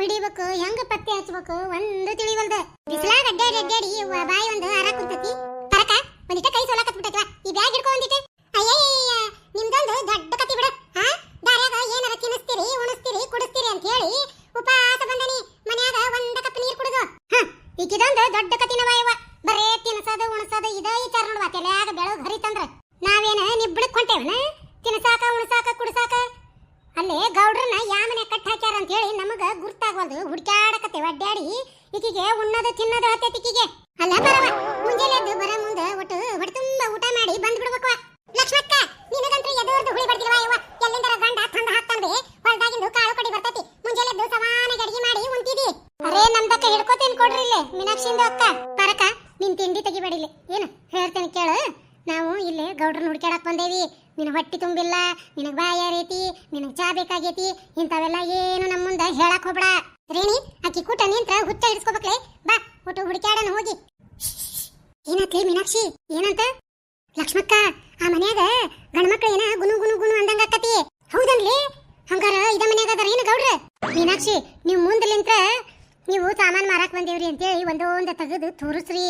ಹಿಡಿಬೇಕು ಹೆಂಗ ಪತ್ತೆ ಹಚ್ಚಬೇಕು ಒಂದು ತಿಳಿವಲ್ದ. ಬಿಸಿಲಾಗ ಅಡ್ಡಾಡಿ ಬಾಯಿ ಒಂದು ಹರ ಕುಂತತಿ. ಪರಕ ಒಂದಿಟ ಕೈ ಸೋಲಾಕತ್ ಬಿಟ್ಟೈತ್ವಾ. ಈ ಬ್ಯಾಗ್ ಹಿಡ್ಕೊ ಒಂದಿಟ. ಅಯ್ಯಯ್ಯ ನಿಮ್ದೊಂದು ದೊಡ್ಡ ಕತಿ ಬಿಡ. ದಾರ್ಯಾಗ ಏನಾರ ತಿನ್ನಿಸ್ತೀರಿ ಉಣಿಸ್ತೀರಿ ಕುಡಿಸ್ತೀರಿ ಅಂತ ಹೇಳಿ ಉಪವಾಸ ಬಂದನಿ. ಮನ್ಯಾಗ ಒಂದ ಕಪ್ ನೀರ್ ಕುಡಿದು ಈಕಿದೊಂದು ದೊಡ್ಡ ಕತಿನವ ಇವ. ಬರೇ ತಿನ್ಸದ ಉಣಸದ ಇದ ವಿಚಾರ ನೋಡ್ವಾ. ತಲ್ಯಾಗ ಬೆಳಗ್ ಹರಿತಂದ್ರ ನಾವೇನ ನಿಬ್ಬಳಕ್ ಹೊಂಟೇವನ ತಿನ್ಸಾಕ ಉಣಸಾಕ ಕುಡಿಸಾಕ. ಅಲ್ಲೇ ಗೌಡ್ರನ್ನ ಯಾಮನೆ ಕಟ್ ಹಾಕ್ಯಾರ ಅಂತ ಹೇಳಿ ನಮಗ ಗುರ್ತಾಗವಲ್ದು. ಹುಡ್ಕ್ಯಾಡಕತ್ತೆ ಅಡ್ಡಾಡಿ ಈಕಿಗೆ ಉಣ್ಣೋದು ತಿನ್ನೋದು ಹತ್ತೈತಿ ಈಕಿಗೆ. ಅಲ್ಲ ಬರವ ಮುಂಜಾನೆದ್ದು ಬರ ಮುಂದೆ ಒಟ್ಟು ಹೊಟ್ಟೆ ತುಂಬ ಊಟ ಮಾಡಿ ಬಂದ್ ಬಿಡ್ಬೇಕು. ಲಕ್ಷ್ಮಕ್ಕ ನಿನಗಂತ್ರ ಎದೋರ್ದು ಹುಳಿ ಬಡ್ದಿಲ್ವ ಇವ. ಎಲ್ಲಿಂದರ ಗಂಡ ತಂದ ಹಾಕ್ತಾನ್ರಿ. ಹೊಲ್ದಾಗಿಂದು ಕಾಳು ಕಡಿ ಬರ್ತೈತಿ. ಮುಂಜಾನೆದ್ದು ಸಮಾನಾಗಿ ಅಡಿಗೆ ಮಾಡಿ ಉಂತಿದಿ. ಅರೇ ನಮ್ದಕ್ಕ ಹಿಡ್ಕೋತೇನ್ ಕೊಡ್ರಿ ಇಲ್ಲಿ ಮೀನಾಕ್ಷಿಂದು ಅಕ್ಕ. ಪರಕ ನಿನ್ ತಿಂಡಿ ತೆಗಿಬೇಡಿಲ್ಲಿ. ಏನು ಹೇಳ್ತೇನೆ ಕೇಳು. ನಾವು ಇಲ್ಲೇ ಗೌಡ್ರನ್ನ ಹುಡ್ಕ್ಯಾಡಕ್ ಬಂದೇವಿ. ನಿನಗೆ ಹೊಟ್ಟಿ ತುಂಬಿಲ್ಲ, ನಿನಗೆ ಬಾಯ ರೀತಿ, ನಿನಗೆ ಚಾ ಬೇಕಾಗೈತಿ, ಇಂಥವೆಲ್ಲ ಏನು ನಮ್ಮ ಮುಂದೆ ಹೇಳಕ್ ಹೋಗ್ಬೇಡ. ರೇಣಿ ಅಕ್ಕಿ ಕೂಟ ನಿಂತ್ರ ಹುಚ್ಚ ಹಿಡಿಸ್ಕೋಬೇಕ್ಲೆ. ಬಾ ಒಟ್ಟು ಹುಡುಕ್ಯಾಡನ ಹೋಗಿ. ಏನತ್ಲಿ ಮೀನಾಕ್ಷಿ ಏನಂತ? ಲಕ್ಷ್ಮಕ್ಕ ಆ ಮನ್ಯಾಗ ಗಂಡ್ಮಕ್ಳು ಏನ ಗುನು ಗುನು ಗುನು ಅಂದಂಗ ಆಕತಿ. ಹೌದನ್ಲಿ? ಹಂಗಾರ ಇದ ಮನ್ಯಾಗ ಅದಾರ ಏನು ಗೌಡ್ರ? ಮೀನಾಕ್ಷಿ ನೀವು ಮುಂದಲಿಂತ್ರ ನೀವು ಸಾಮಾನು ಮಾರಾಕ್ ಬಂದೇವ್ರಿ ಅಂತೇಳಿ ಒಂದೊಂದು ತೆಗೆದು ತೋರಿಸ್ರಿ.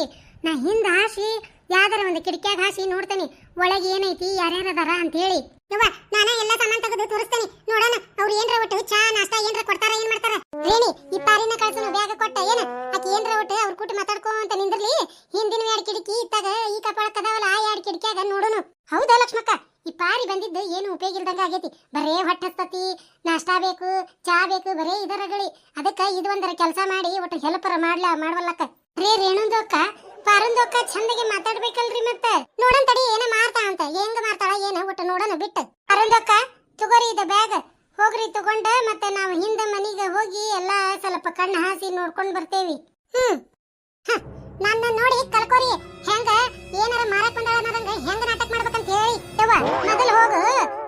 ನಾ ಹಿಂದ ಹಾಸಿ ಯಾವ್ದಾರ ಒಂದು ಕಿಟಕಿಯಾಗ ಹಾಸಿ ನೋಡ್ತೇನೆ ಒಳಗೆ ಏನೈತಿ ಯಾರ್ಯಾರ ಅದಾರ ಅಂತ ಹೇಳಿ. ಯವ್ವ ನಾನ ಎಲ್ಲ ಸಾಮಾನು ತೆಗೆದು ತೋರಿಸ್ತೇನೆ. ನೋಡೋಣ ಅವ್ರು ಏನ್ರ ಒಟ್ಟು ಚಾ ನಾಷ್ಟಾ ಏನ್ರ ಕೊಡ್ತಾರ ಏನ್ ಮಾಡ್ತಾರ. ರೇಣಿ ಈ ಪಾರಿನ ಕಳ್ಸನು ಬ್ಯಾಗ ಕೊಟ್ಟ ಏನ ಆಕಿ ಏನ್ರ ಒಟ್ಟು ಅವ್ರ ಕೂಟ ಮಾತಾಡ್ಕೊಂತ ನಿಂದ್ರಲಿ. ಹಿಂದಿನ 2 ಕಿಟಕಿ ಇತ್ತಾಗ ಈ ಕಪಾಳಕ್ ಅದಾವಲ್ಲ ಆ 2 ಕಿಟಕಿಯಾಗ ನೋಡೋನು. ಹೌದಾ ಲಕ್ಷ್ಮಕ್ಕ? ಈ ಪಾರಿ ಬಂದಿದ್ದು ಏನು ಉಪಯೋಗ ಇಲ್ದಂಗ ಆಗೈತಿ. ಬರೇ ಹೊಟ್ಟೆ ಹಸ್ತತಿ, ನಾಷ್ಟಾ ಬೇಕು, ಚಾ ಬೇಕು, ಬರೇ ಇದರಗಳಿ. ಅದಕ್ಕ ಇದು ಒಂದರ ಕೆಲಸ ಮಾಡಿ ಒಟ್ಟು ಹೆಲ್ಪರ ಮಾಡ್ವಲ್ಲಕ್ಕ. ರೇ ರೇಣುಂದು ಅಕ್ಕ ಪಾರಂದು ಅಕ್ಕ ಚಂದಗೆ ಮಾತಾಡ್ಬೇಕಲ್ರಿ. ಮತ್ತೆ ನೋಡನ್ ತಡಿ ಏನ ಮಾಡ್ತಾ ಅಂತ. ಹೆಂಗ ಮಾಡ್ತಾಳ ಏನ ಒಟ್ಟು ನೋಡೋಣ ಬಿಟ್ಟು. ಪಾರಂದು ಅಕ್ಕ ತಗೋರಿ ಇದ ಬ್ಯಾಗ್ ಹೋಗ್ರಿ ತಗೊಂಡ ಮತ್ತೆ ನಾವು ಹಿಂದ ಮನಿಗೆ ಹೋಗಿ ಎಲ್ಲ ಸ್ವಲ್ಪ ಕಣ್ಣು ಹಾಸಿ ನೋಡ್ಕೊಂಡ್ ಬರ್ತೇವಿ. ನನ್ನ ನೋಡಿ ಕಲ್ಕೋರಿ ಹೆಂಗ ಏನಾರ ಮಾರಕ್ ಬಂದಾಳ ಅನ್ನೋದಂಗ ಹೆಂಗ ನಾಟಕ ಮಾಡ್ಬೇಕಂತ ಹೇಳಿ. ಯವ್ವ ಮೊದಲು ಹೋಗು,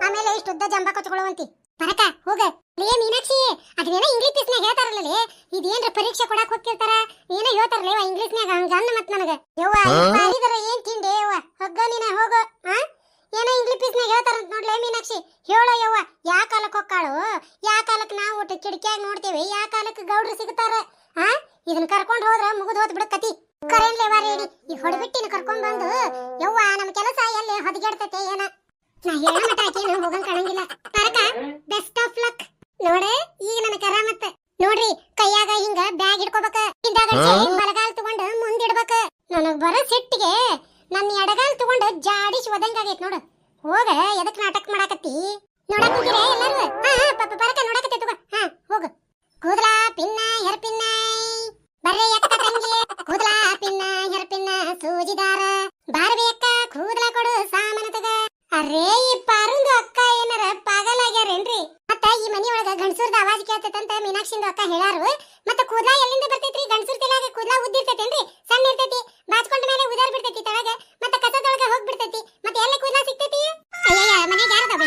ಆಮೇಲೆ ಇಷ್ಟು ಉದ್ದ ಜಂಬ ಕೊಚ್ಕೊಳ್ಳುವಂತಿ. ಪರಕ ಹೋಗ. ಲೇ ಮೀನಾಕ್ಷಿ ಅದೇನ ಇಂಗ್ಲಿಷ್ ಪೀಸ್ನಾಗ ಹೇಳ್ತಾರಲ್ಲ, ಇದೇನ್ರ ಪರೀಕ್ಷೆ ಕೊಡಾಕ್ ಹೋಗ್ತಿರ್ತಾರ ಏನೋ ಹೇಳ್ತಾರಲ್ಲ ಇಂಗ್ಲಿಷ್ನ್ಯಾಗ ಹಂಗ ಅನ್ನ ಮತ್ ನನಗ. ಯವ್ವ ಪಾರಿದರ ಏನ್ ತಿಂಡೆ ಯವ್ವ ಹಗ್ಗ ನೀನ ಹೋಗು. ಏನೋ ಇಂಗ್ಲಿಷ್ ಪೀಸ್ನಾಗ ಹೇಳ್ತಾರಂತ ನೋಡ್ಲೇ ಮೀನಾಕ್ಷಿ ಹೇಳೋ. ಯವ್ವ ಯಾ ಕಾಲಕ್ಕೆ ಹೊಕ್ಕಾಳು, ಯಾ ಕಾಲಕ್ಕೆ ನಾವು ಒಟ್ಟು ಕಿಟಕಿಯಾಗ ನೋಡ್ತೇವೆ, ಯಾ ಕಾಲಕ್ಕೆ ಗೌಡ್ರು ಸಿಗ್ತಾರ. ಇದನ್ನ ಕರ್ಕೊಂಡ್ ಹೋದ್ರ ಮುಗಿದ್ ಹೋದ್ ಬಿಡ ಕತಿ. ಕರೆನ್ಲೇವಾ ರೇಡಿ ಈಗ ಹೊಡಬಿಟ್ಟಿನ ಕರ್ಕೊಂಡ್ ಬಂದು ಯವ್ವ ನಮ್ ಕೆಲಸ ಎಲ್ಲಿ ಹೊದಗೆಡ್ತೈತೆ ಏನ. ನಾ ಹೇಳ ಮಟ ಆಕೇನು ಹೋಗಂಗ್ ಕಾಣಂಗಿಲ್ಲ. ಪರಕ ಬೆಸ್ಟ್ ಆಫ್ ಲಕ್. ನೋಡೆ ಈಗ ನನ್ನ ಕರ ಮತ್ತ ನೋಡ್ರಿ ಕೈಯಾಗ ಹಿಂಗ ಬ್ಯಾಗ್ ಹಿಡ್ಕೋಬೇಕ. ಬಲಗಾಲ್ ತಗೊಂಡು ಮುಂದಿಡ್ಬೇಕ. ನನಗ್ ಬರೋ ಸಿಟ್ಟಿಗೆ ನನ್ನ ಎಡಗಾಲ್ ತಗೊಂಡು ಜಾಡಿಸಿ ಒದಂಗಾಗೈತ್ ನೋಡು. ಹೋಗ ಎದಕ್ ನಾಟಕ ಮಾಡಾಕತ್ತಿ ನೋಡಕ್ ಹೋಗಿರೇ ಎಲ್ಲಾರು. ಪರಕ ನೋಡಕತ್ತೆ ತಗೋ. ಹೋಗ. ಕೂದಲ ಪಿನ್ನ ಹೆರಪಿನ್ನ ಬರ್ರೆ ಅಕ್ಕ ತಂಗಿ. ಕೂದಲ ಪಿನ್ನ ಹೆರಪಿನ್ನ ಸೂಜಿದಾರ ಬಾರಬೇ ಅಕ್ಕ ಕೂದಲ ಕೊಡು ಸಾಮಾನ ತಗ. ಅರೇ ಈ ಪಾರುಂದು ಅಕ್ಕ ಏನಾರ ಪಾಗಲಾಗ್ಯಾರೇನ್ರಿ? ಮತ್ತ ಈ ಮನಿಯೊಳಗ ಗಂಡಸೂರ್ದ ಆವಾಜ್ ಕೇಳ್ತೈತಂತ ಮೀನಾಕ್ಷಿಂದು ಅಕ್ಕ ಹೇಳಾರು. ಮತ್ತ ಕೂದಲ ಎಲ್ಲಿಂದ ಬರ್ತೈತ್ರಿ? ಗಂಡಸೂರ್ ತಲೆಯಾಗ ಕೂದಲ ಉದ್ದಿರ್ತೈತೇನ್ರಿ? ಸಣ್ಣ ಇರ್ತೈತಿ, ಬಾಚ್ಕೊಂಡ ಮೇಲೆ ಉದಾರ್ ಬಿಡ್ತೈತಿ ತಳಗ, ಮತ್ತ ಕಸದೊಳಗ ಹೋಗ್ ಬಿಡ್ತೈತಿ. ಮತ್ತ ಎಲ್ಲಿ ಕೂದಲ ಸಿಗ್ತೈತಿ? ಅಯ್ಯಯ್ಯ ಮನೆಗೆ ಯಾರದವ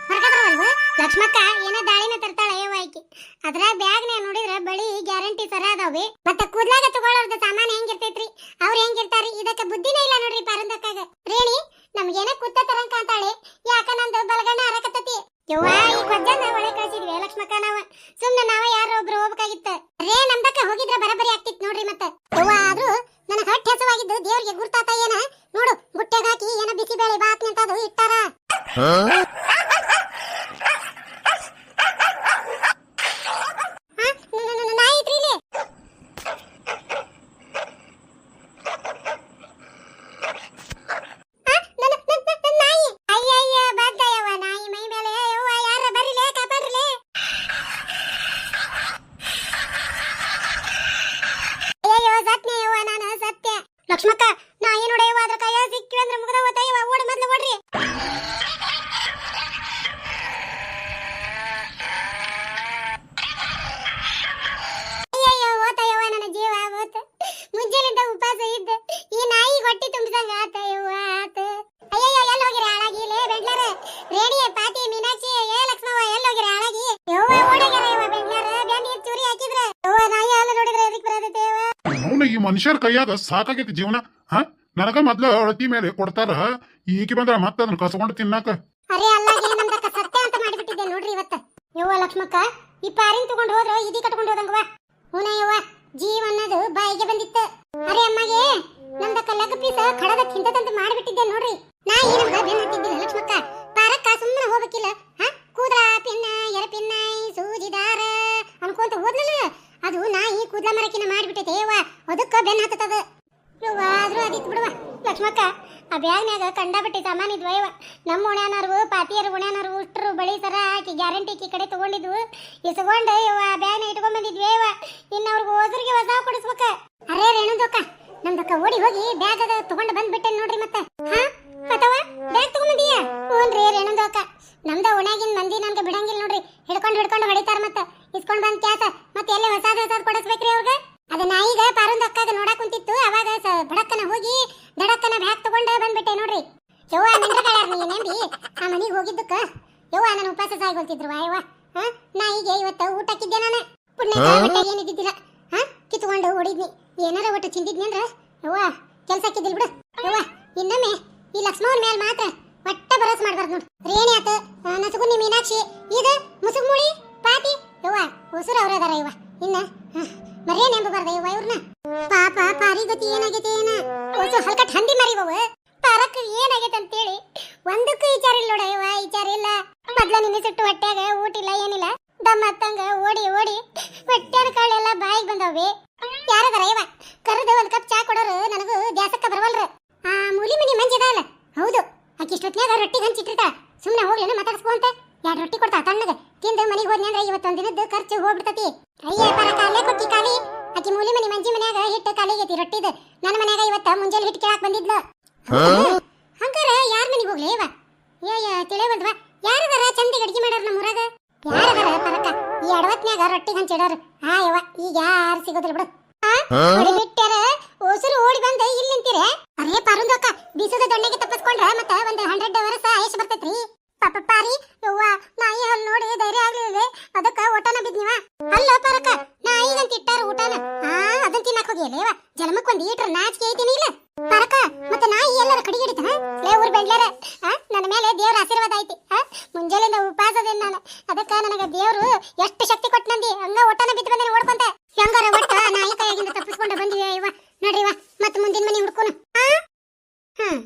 ಹೊರಗ ಬರವಲ್ವ? ಲಕ್ಷ್ಮಕ್ಕ ಏನೋ ದಾಳಿನ ತರ್ತಾಳ ಅಯ್ಯವ ಆಕಿ. ಅದ್ರಾಗ ಬ್ಯಾಗ್ ನೇ ನೋಡಿದ್ರ ಬಳಿ ಗ್ಯಾರಂಟಿ ಸರ ಅದಾವೆ. ಮತ್ತ ಕೂದಲಾಗ ತಗೊಳ್ಳೋರ್ದ ಸಾಮಾನ ಹೆಂಗಿರ್ತೈತ್ರಿ? ಅವ್ರ ಹೆಂಗಿರ್ತಾರಿ? ಇದಕ್ಕ ಬುದ್ಧಿನೇ ಇಲ್ಲ ನೋಡ್ರಿ ಪಾರಂದಕ್ಕಾಗ. ರೇಣಿ ನಮ್ಗೇನ ಕುತ್ತ ತರಂಗ ಅಂತಾಳೆ. ಯಾಕ ನಂದು ಬಲಗಣ್ಣ ಹರಕತ್ತತಿ. ಯವ್ವ ಈ ಕೊಜ್ಜನ್ನ ಒಳೆ ಕಳ್ಸಿದ್ವಿ ಲಕ್ಷ್ಮಕ್ಕ. ನಾವ ಸುಮ್ನೆ ನಾವ ಯಾರೋ ಒಬ್ರು ಹೋಗ್ಬೇಕಾಗಿತ್ತ. ರೇ ನಮ್ದಕ್ಕ ಹೋಗಿದ್ರ ಬರಬರಿ ಆಗ್ತಿತ್ ನೋಡ್ರಿ. ಮತ್ತ ಯವ್ವ ಆದ್ರೂ ನನಗ ಹೊಟ್ಟೆ ಹಸವಾಗಿದ್ದು ದೇವ್ರಿಗೆ ಗುರ್ತಾತ ಏನ ನೋಡು. ಬುಟ್ಟೆಗೆ ಹಾಕಿ ಏನ ಬಿಸಿ ಬೇಳೆ ಬಾತ್ ನಿಂತದು ಇಟ್ಟಾರ. ಲಕ್ಷ್ಮಕ್ಕ ನಾಯಿ ನೋಡೆಯವ ಅದ್ರ ಕೈಯ ಸಿಕ್ಕಿ ಅಂದ್ರೆ ಮುಗದ ಹೋತಾಯವ. ಓಡಿ ಮೊದ್ಲು ಓಡ್ರಿ. ಅಯ್ಯಯ್ಯೋ ಓತಾಯವ ನನ್ನ ಜೀವ ಓತ. ಮುಂಜಾನೆಯಿಂದ ಉಪವಾಸ ಇದ್ದ ಈ ನಾಯಿ ಹೊಟ್ಟಿ ತುಂಬಿದಂಗ ಆತಾಯವ ಆತ. ಅಯ್ಯಯ್ಯೋ ಎಲ್ಲಿ ಹೋಗಿರಿ ಹಾಳಾಗಿ ಲೇ ಬೆಂಗ್ಳೂರ. ರೇಣಿ ಪಾತಿ ಮೀನಾಕ್ಷಿ ಏ ಲಕ್ಷ್ಮವ್ವ ಎಲ್ಲಿ ಹೋಗಿರಿ ಹಾಳಾಗಿ? ಯವ್ವ ಓಡೋಗ್ಯಾರ ಯವ್ವ ಬೆಂಗ್ಳೂರ. ಬ್ಯಾಂಡಿ ಚೂರಿ ಹಾಕಿದ್ರ ಯವ್ವ ನಾಯಿ ಹಾಲು ನೋಡಿದ್ರೆ ಎದಕ್ ಬರತೈತೆ ಯವ್ವ. ಈ ಮನುಷ್ಯರ ಕೈಯಾಗ ಸಾಕಾಗೈತಿ ಜೀವನ. ನನಗ ಮೊದ್ಲು ಅಳತಿ ಮೇಲೆ ಕೊಡ್ತಾರ, ಈಕಿ ಬಂದ್ರ ಮತ್ತ ಅದನ್ನ ಕಸ್ಕೊಂಡು ತಿನ್ನಾಕ. ಅರೆ ಅಲ್ಲಾಗಿ ನಮ್ದಕ್ಕ ಸತ್ಯ ಅಂತ ಮಾಡಿಬಿಟ್ಟಿದ್ದೆ ನೋಡ್ರಿ ಇವತ್ತ. ಯವ್ವ ಲಕ್ಷ್ಮಕ್ಕ ಈ ಪಾರಿನ್ ತಗೊಂಡ್ ಹೋದ್ರ ಇದಿ ಕಟ್ಕೊಂಡ್ ಹೋದಂಗವ ಹುನಯ್ಯವ್ವ ಜೀವ ಅನ್ನೋದು ಬಾಯಿಗೆ ಬಂದಿತ್ತು ಅರೆ ಅಮ್ಮಗೆ ನಮ್ದ ಕಲ್ಲಗ ಪೀಸ ಖಡದ ತಿಂತದಂತ ಮಾಡ್ಬಿಟ್ಟಿದ್ದೆ ನೋಡ್ರಿ ನಾ ಈ ನಮ್ಗ ಬೆನ್ ಹತ್ತಿದ್ದಿಲ್ಲ ಲಕ್ಷ್ಮಕ್ಕ ಪಾರಕ್ಕ ಸುಮ್ಮನೆ ಹೋಗ್ಬೇಕಿಲ್ಲ ಹಾ ಕೂದಲ ಪಿನ್ನ ಎರಪಿನ್ನಾಯಿ ಸೂಜಿದಾರ ಅನ್ಕೊಂತ ಹೋದ್ಲಲ್ಲ ಅದು ನಾಯಿ ಕೂದಲ ಮರಕಿನ ಮಾಡ್ಬಿಟ್ಟೈತೆ ಯವ್ವ ಅದಕ್ಕ ಬೆನ್ ಹತ್ತದ ಯವ್ವ ಆದ್ರೂ ಅದಿತ್ತು ಬಿಡುವ ಲಕ್ಷ್ಮಕ್ಕ ಆ ಬ್ಯಾಗ್ನ್ಯಾಗ ಕಂಡಾಬಿಟ್ಟಿ ಸಾಮಾನ್ ಇದ್ವ ಯವ್ವ ನಮ್ಮ ಉಣ್ಯಾನರು ಪಾತಿಯರು ಉಣ್ಯಾನರು ಉಷ್ಟ್ರು ಬಳಿ ಸರ ಆಕಿ ಗ್ಯಾರಂಟಿ ಈ ಕಡೆ ತಗೊಂಡಿದ್ವು ಇಸ್ಕೊಂಡು ಯವ್ವ ಬ್ಯಾಗ್ನ ಇಟ್ಕೊಂಡ್ ಬಂದಿದ್ವಿ ಯವ್ವ ಇನ್ನು ಅವ್ರಿಗೆ ಹೋದ್ರಿಗೆ ಹೊಸ ಕೊಡಿಸ್ಬೇಕ ಅರೇ ರೇಣುದಕ್ಕ ನಮ್ದಕ್ಕ ಓಡಿ ಹೋಗಿ ಬ್ಯಾಗ್ ಅದ ತಗೊಂಡು ಬಂದ್ಬಿಟ್ಟೆ ನೋಡ್ರಿ ಮತ್ತೆ ಹಾ ಪತವ ಬ್ಯಾಗ್ ತಗೊಂಡಿದೀಯ ಹ್ಞೂನ್ರಿ ರೇಣುದಕ್ಕ ನಮ್ದ ಉಣ್ಯಾಗಿನ ಮಂದಿ ನನ್ಗೆ ಬಿಡಂಗಿಲ್ಲ ನೋಡ್ರಿ ಹಿಡ್ಕೊಂಡು ಹೊಡಿತಾರ ಮತ್ತ ಇಸ್ಕೊಂಡ್ ಬಂದ್ ಕ್ಯಾಸ ಮತ್ತೆ ಎಲ್ಲಿ ಹೊಸಾದ ಕೊಡಿಸ್ಬೇಕ್ರಿ ಅವ್ರಿಗೆ ಅದ ನಾಯಿಗ ಪಾರೊಂದು ಅಕ್ಕಾಗ ನೋಡಕ್ ಕುಂತಿತ್ತು ಅವಾಗ ಬಡಕ್ಕನ ಹೋಗಿ ದಡಕ್ಕನ ಬ್ಯಾಗ್ ತಗೊಂಡ ಬಂದ್ಬಿಟ್ಟೆ ನೋಡ್ರಿ ಯವ್ವ ನಿಂದ್ರಗಾಳ್ಯಾರ ನೀ ನೆಂಬಿ ಆ ಮನಿಗೆ ಹೋಗಿದ್ದಕ್ಕ ಯವ್ವ ನಾನು ಉಪವಾಸ ಸಾಯ್ಕೊಳ್ತಿದ್ರು ಯವ್ವ ಹಾ ನಾಯಿಗೆ ಇವತ್ತ ಊಟಕ್ಕಿದ್ದೆ ನಾನು ಪುಣ್ಯ ಏನಿದ್ದಿದ್ದಿಲ್ಲ ಹಾ ಕಿತ್ಕೊಂಡು ಹೊಡಿದ್ನಿ ಏನಾರ ಒಟ್ಟು ಚಿಂದಿದ್ನಿ ಅಂದ್ರ ಯವ್ವ ಕೆಲ್ಸಕ್ಕಿದ್ದಿಲ್ ಬಿಡು ಯವ್ವ ಇನ್ನೊಮ್ಮೆ ಈ ಲಕ್ಷ್ಮವನ್ ಮೇಲೆ ಮಾತ್ರ ಒಟ್ಟ ಭರೋಸ ಮಾಡ್ಬಾರ್ದು ನೋಡು ರೇಣಿ ಆತ ನಸುಗುನ್ನಿ ಮೀನಾಕ್ಷಿ ಇದು ಮುಸುಗ್ಮುಳಿ ಪಾತಿ ಯವ್ವ ಹೊಸರು ಅವ್ರ ಅದಾರ ಯವ್ವ ಇನ್ನ ಮರೇ ನೆಂಬಬಾರ್ದ ಯವ್ವ ಇವ್ರನ್ನ ಪಾಪ ಪಾರಿಗತಿ ಏನಾಗೈತೆ ಏನ ಹೊಸ ಹಲ್ಕಟ್ ಹಂದಿ ಮರಿಬವ ಪಾರಕ್ ಏನಾಗೈತೆ ಅಂತೇಳಿ ಒಂದಕ್ಕೂ ವಿಚಾರ ಇಲ್ಲ ನೋಡ ಯವ್ವ ವಿಚಾರ ಇಲ್ಲ ಮೊದ್ಲ ನಿನ್ನಿಸಿಟ್ಟು ಹೊಟ್ಯಾಗ ಊಟಿಲ್ಲ ಏನಿಲ್ಲ ದಮ್ಮ ಹತ್ತಂಗ ಓಡಿ ಓಡಿ ಹೊಟ್ಯಾನ ಕಾಳೆಲ್ಲ ಬಾಯಿಗೆ ಬಂದವೆ ಯಾರದಾರ ಯವ್ವ ಕರೆದ ಒಂದ್ ಕಪ್ ಚಾ ಕೊಡೋರು ನನಗೂ ದ್ಯಾಸಕ್ಕ ಬರವಲ್ರ ಆ ಮೂಲಿ ಮನಿ ಮಂಜಿದ ಅಲ್ಲ ಹೌದು ಆಕಿ ಇಷ್ಟೊತ್ನ್ಯಾಗ ರೊಟ್ಟಿಗೆ ಹಂಚಿಟ್ಟಿರ್ತಾ ಸುಮ್ಮನೆ ಹೋಗ್ಲೇನ ಮಾತಾಡ್ಸ್ಕೊಂತ 2 ರೊಟ್ಟಿ ಕೊಡ್ತಾ ತಣ್ಣಗ ತಿಂದು ಮನಿಗೆ ಹೋದ್ನಿ ಅಂದ್ರೆ ಇವತ್ತೊಂದ್ ದಿನದ ಖರ್ಚು ಹೋಗ್ಬಿಡ್ತತಿ ಅಯ್ಯ ಪರಕ ಅಲ್ಲೇ ಕೊಟ್ಟಿ ಖಾಲಿ ಆಕಿ ಮೂಲಿ ಮನಿ ಮಂಜಿ ಮನ್ಯಾಗ ಹಿಟ್ಟು ಖಾಲಿಗೈತಿ ರೊಟ್ಟಿದ ನನ್ನ ಮನ್ಯಾಗ ಇವತ್ತ ಮುಂಜಾನೆ ಹಿಟ್ಟು ಕೇಳಾಕ್ ಬಂದಿದ್ಲು ಹಂಗಾರ ಯಾರ ಮನಿಗೆ ಹೋಗ್ಲಿ ಇವ ಏಯ ತಿಳಿವಲ್ವಾ ಯಾರದಾರ ಚಂದಿಗೆ ಅಡಿಗೆ ಮಾಡ್ಯಾರ ನಮ್ಮ ಊರಾಗ ಯಾರದಾರ ಪರಕ ಈ ಅಡವತ್ನ್ಯಾಗ ರೊಟ್ಟಿಗೆ ಹಂಚಿಡೋರು ಹಾ ಯವ್ವ ಈಗ ಯಾರು ಸಿಗೋದಿಲ್ಲ ಬಿಡು ಬಿಟ್ಟಾರ ಹೊಸರು ಓಡಿ ಬಂದ ಇಲ್ಲಿ ನಿಂತೀರೆ ಅರೇ ಪಾರುಂದಕ್ಕ ಬೀಸದ ದೊಣ್ಣೆಗೆ ತಪ್ಪಿಸ್ಕೊಂಡ್ರ ಮತ್ತ ಒಂದ್ 100 ವರ್ಷ ಆಯುಷ್ ಬರ್ತೈತ್ರಿ ಪಾಪ ಪಾರಿ ಯವ್ವ ನಾಯಿ ಹಲ್ ನೋಡಿ ಧೈರ್ಯ ಆಗ್ಲಿಲ್ಲ ಅದಕ್ಕ ಊಟನ ಬಿದ್ನಿವ ಅಲ್ಲ ಪರಕ ನಾಯಿಗಂತ ಇಟ್ಟಾರ ಊಟನ ಅದನ್ನ ತಿನ್ನಕ್ ಹೋಗಿಯಲ್ಲ ಜನ್ಮಕ್ ಒಂದ್ ಈಟ್ರ ನಾಚಿಕೆ ಐತಿನಿ ಇಲ್ಲ ಪರಕ ಮತ್ತ ನಾಯಿ ಎಲ್ಲರ ಕಡಿಗಿಡಿತ ಲೇ ಊರ್ ಬೆಂಡ್ಲಾರ ನನ್ನ ಮೇಲೆ ದೇವ್ರ ಆಶೀರ್ವಾದ ಐತಿ ಮುಂಜಾನೆಯಿಂದ ಉಪವಾಸದೇನ್ ನಾನು ಅದಕ್ಕ ನನಗ ದೇವ್ರು ಎಷ್ಟು ಶಕ್ತಿ ಕೊಟ್ಟು ನಂದಿ ಹಂಗ ಊಟನ ಬಿದ್ದು ಬಂದೇನೆ ಓಡ್ಕೊಂತ ಹೆಂಗಾರ ಒಟ್ಟ ನಾಯಿ ಕೈಯಾಗಿಂದ ತಪ್ಪಿಸ್ಕೊಂಡು ಬಂದಿವೆ ಇವ ನೋಡ್ರಿವ ಮತ್ತ ಮುಂದಿನ ಮನೆ ಹುಡ್ಕೋನು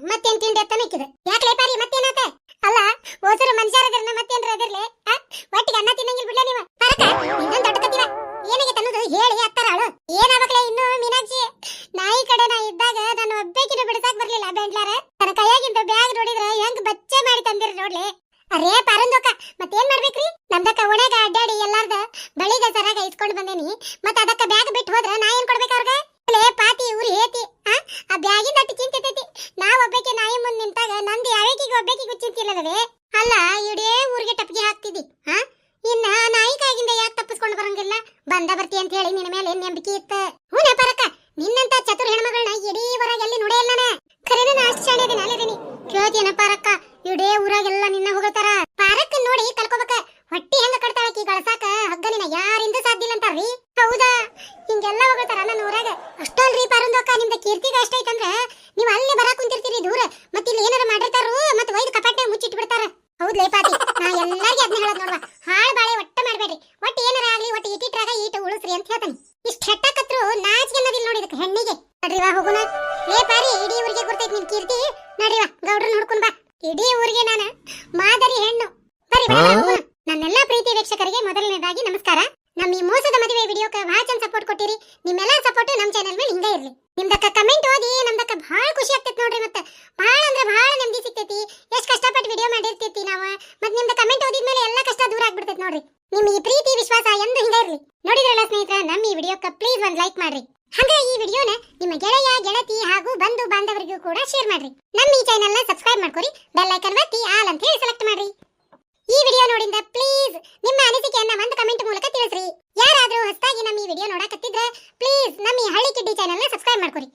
ಮತ್ತೇನ್ ತಿಂಡಿ ಎತ್ತ ಮಿಕ್ಕಿದೆ ಯಾಕ್ಲೆ ಪಾರಿ ಮತ್ತೇನಾತ ಅಲ್ಲ ಹೋಸರು ಮನುಷ್ಯರದ್ರನ್ನ ಮತ್ತೇನ್ರ ಅದಿರ್ಲೆ ಒಟ್ಟಿಗೆ ಅನ್ನ ತಿನ್ನಂಗಿಲ್ ಬಿಡ್ಲ ನೀವ ಪರಕ ಇನ್ನೊಂದ್ ದೊಡ್ಡ ಕತ್ತಿವ ಏನಿಗೆ ತನ್ನದು ಹೇಳಿ ಅತ್ತರಾಳು ಏನಾಗ್ಲೇ ಇನ್ನು ಮೀನಾಕ್ಷಿ ನಾಯಿ ಕಡೆ ನಾ ಇದ್ದಾಗ ನಾನು ಒಬ್ಬೇಕಿನ ಬಿಡಸಾಕ್ ಬರ್ಲಿಲ್ಲ ಬೆಂಡ್ಲಾರ ತನ್ನ ಕೈಯಾಗಿಂದ ಬ್ಯಾಗ್ ನೋಡಿದ್ರ ಹೆಂಗ್ ಬಚ್ಚೆ ಮಾಡಿ ತಂದಿರ ನೋಡ್ಲಿ ಅರೇ ಪಾರಂದೋಕ ಮತ್ತೇನ್ ಮಾಡ್ಬೇಕ್ರಿ ನಮ್ದಕ್ಕ ಒಣಗ ಅಡ್ಡಾಡಿ ಎಲ್ಲಾರ್ದ ಬಳಿಗ ಸರಾಗ ಇಸ್ಕೊಂಡ್ ಬಂದೇನಿ ಮತ್ತ ಅದಕ್ಕ ಬ್ಯಾಗ್ ಬಿಟ್ಟು ಹೋದ್ರ ನಾ ಏನ್ ಕೊಡ್ಬೇಕ ಅವ್ರಗ ಪಾತಿ ಊರಿ ಹೇತಿ ಆ ಬ್ಯಾಗಿಂದ ಅಟ್ಟಿ ಚಿಂತಿತೈತಿ ನಾವ್ ಒಬ್ಬಕ್ಕೆ ನಾಯಿ ಮುಂದ್ ನಿಂತಾಗ ನಂದು ಯಾವಕಿಗೆ ಒಬ್ಬಕಿಗೂ ಚಿಂತಿಲ್ಲದವೇ ಅಲ್ಲ ಇಡೇ ಊರಿಗೆ ಟಪ್ಗೆ ಹಾಕ್ತಿದ್ದಿ ಇನ್ನ ನಾಯಿ ಕಾಯಿಗಿಂದ ಯಾಕೆ ತಪ್ಪಿಸ್ಕೊಂಡು ಬರಂಗಿಲ್ಲ ಬಂದ ಬರ್ತಿ ಅಂತ ಹೇಳಿ ನಿನ್ನ ಮೇಲೆ ನಂಬಿಕೆ ಇತ್ತ ಹೂನ ಪರಕ ನಿನ್ನಂತ ಚತುರ್ ಹೆಣ್ಮಗಳನ್ನ ಇಡೀ ಊರಾಗ ಎಲ್ಲಿ ನೋಡೇ ಇಲ್ಲ ನಾನು ಖರೇನ ನಾ ಅಷ್ಟು ಶಾಣೆ ಅದೇನ ಅಲ್ಲಿದೀನಿ ಕೇಳ್ತೀನ ಪಾರಕ್ಕ ಇಡೇ ಊರಾಗೆಲ್ಲ ನಿನ್ನ ಹೋಗತಾರ ಪಾರಕ್ಕ ನೋಡಿ ಕಲ್ಕೋಬೇಕ ಹೊಟ್ಟಿ ಹೆಂಗ ಕಟ್ತಾಳಕಿ ಗಳಸಾಕ ಹಗ್ಗನಿನ ಯಾರಿಂದ ಸಾಧ್ಯ ಇಲ್ಲ ಅಂತಾರ್ರಿ ಹೌದಾ ಹಿಂಗೆಲ್ಲ ಹೋಗತಾರ ನನ್ನ ಊರಾಗ ಅಷ್ಟಲ್ರಿ ಪಾರಂದೋಕ ನಿಮ್ದ ಕೀರ್ತಿಗ ಅಷ್ಟ ಐತಂದ್ರ ನೀವ್ ಅಲ್ಲಿ ಬರಾಕ್ ಕುಂತಿರ್ತೀರಿ ದೂರ ಮತ್ತ ಇಲ್ಲಿ ಏನಾರ ಮಾಡಿರ್ತಾರು ಮತ್ತ ಒಯ್ದು ಕಪಾಟ್ನೆ ಮುಚ್ಚಿಟ್ಟು ಬಿಡ್ತಾರ ಹೌದ್ಲೇ ಪಾತಿ ನಾ ಎಲ್ಲಾರ್ಗಿ ಅದನ್ನ ಹೇಳೋದ್ ನೋಡ್ವಾ ಹಾಳ್ ಬಾಳೆ ಒಟ್ಟ ಮಾಡ್ಬೇಡ್ರಿ ಒಟ್ಟು ಏನಾರ ಆಗ್ಲಿ ಒಟ್ಟು ಇಟ್ಟಿಟ್ರಾಗ ಈಟ ಉಳಿಸ್ರಿ ಅಂತ ಹೇಳ್ತಾನೆ ಇಷ್ಟ ಹೆಟ್ಟಕತ್ರು ನಾಚಿಕೆ ಅನ್ನೋದಿಲ್ಲ ನೋಡಿ ಇದಕ್ಕೆ ಹೆಣ್ಣಿಗೆ ನಡ್ರಿವಾ ಹೋಗೋಣ ಲೇ ಪಾರಿ ಇಡೀ ಊರಿಗೆ ಗುರ್ತೈತಿ ನಿನ್ ಕೀರ್ತಿ ನಡ್ರಿವಾ ಗೌಡ್ರನ್ನ ಹುಡ್ಕೊಂಡ್ ಬಾ ಇಡೀ ಊರಿಗೆ ನಾನು ಮಾದರಿ ಹೆಣ್ಣು ಬರಿ ನನ್ನೆಲ್ಲಾ ಪ್ರೀತಿ ವೀಕ್ಷಕರಿಗೆ ಮೊದಲನೇದಾಗಿ ನಮಸ್ಕಾರ ನಮ್ಮ ಈ ಮೋಸದ ಮದುವೆ ವಿಡಿಯೋಕ್ಕೆ ಬಹಳ ಚಂದ ಸಪೋರ್ಟ್ ಕೊಟ್ಟಿರಿ ನಿಮ್ಮೆಲ್ಲ ಸಪೋರ್ಟ್ ನಮ್ಮ ಚಾನೆಲ್ ಮೇಲೆ ಹಿಂಗೆ ಇರ್ಲಿ ನಿಮ್ದಕ್ಕ ಕಮೆಂಟ್ ಓದಿ ನಮ್ದಕ್ಕ ಬಹಳ ಖುಷಿ ಆಗ್ತೈತಿ ನೋಡ್ರಿ ಮತ್ತೆ ಬಹಳ ಅಂದ್ರೆ ಬಹಳ ನೆಮ್ಮದಿ ಸಿಗ್ತೈತಿ ಎಷ್ಟು ಕಷ್ಟಪಟ್ಟು ವಿಡಿಯೋ ಮಾಡಿರ್ತೀವಿ ನಾವು ಮತ್ತೆ ನಿಮ್ದ ಕಮೆಂಟ್ ಓದಿದ್ಮೇಲೆ ಎಲ್ಲ ಕಷ್ಟ ದೂರ ಆಗ್ಬಿಡ್ತೈತಿ ನೋಡ್ರಿ ನಿಮ್ಮ ಈ ಪ್ರೀತಿ ವಿಶ್ವಾಸ ಎಂದು ಹಿಂಗೆ ಇರ್ಲಿ ನೋಡಿದ್ರಲ್ಲ ಸ್ನೇಹಿತರೆ ನಮ್ಮ ಈ ವಿಡಿಯೋಕ್ಕೆ ಪ್ಲೀಸ್ ಒಂದು ಲೈಕ್ ಮಾಡ್ರಿ ಹಾಗೆ ಈ ವಿಡಿಯೋನ ನಿಮ್ಮ ಗೆಳೆಯ ಗೆಳತಿ ಹಾಗೂ ಬಂಧು ಬಾಂಧವರಿಗೂ ಕೂಡ ಶೇರ್ ಮಾಡ್ರಿ ನಮ್ಮ ಈ ಚಾನೆಲ್ ನ ಸಬ್ಸ್ಕ್ರೈಬ್ ಮಾಡ್ಕೊರಿ ಬೆಲ್ ಐಕಾನ್ ಒತ್ತಿ ಆಲ್ ಅಂತ ಹೇಳಿ ಸೆಲೆಕ್ಟ್ ಮಾಡ್ರಿ ಈ ವಿಡಿಯೋ ನೋಡಿಂದ ಪ್ಲೀಸ್ ನಿಮ್ಮ ಅನಿಸಿಕೆಯನ್ನ ಒಂದು ಕಮೆಂಟ್ ಮೂಲಕ ತಿಳಿಸ್ರಿ ಯಾರಾದ್ರೂ ಹೊಸದಾಗಿ ನಮ್ಮ ಈ ವಿಡಿಯೋ ನೋಡಕತ್ತಿದ್ರೆ ಪ್ಲೀಸ್ ನಮ್ಮ ಈ ಹಳ್ಳಿ ಕಿಡ್ಡಿ ಚಾನೆಲ್ ನ ಸಬ್ಸ್ಕ್ರೈಬ್ ಮಾಡ್ಕೊರಿ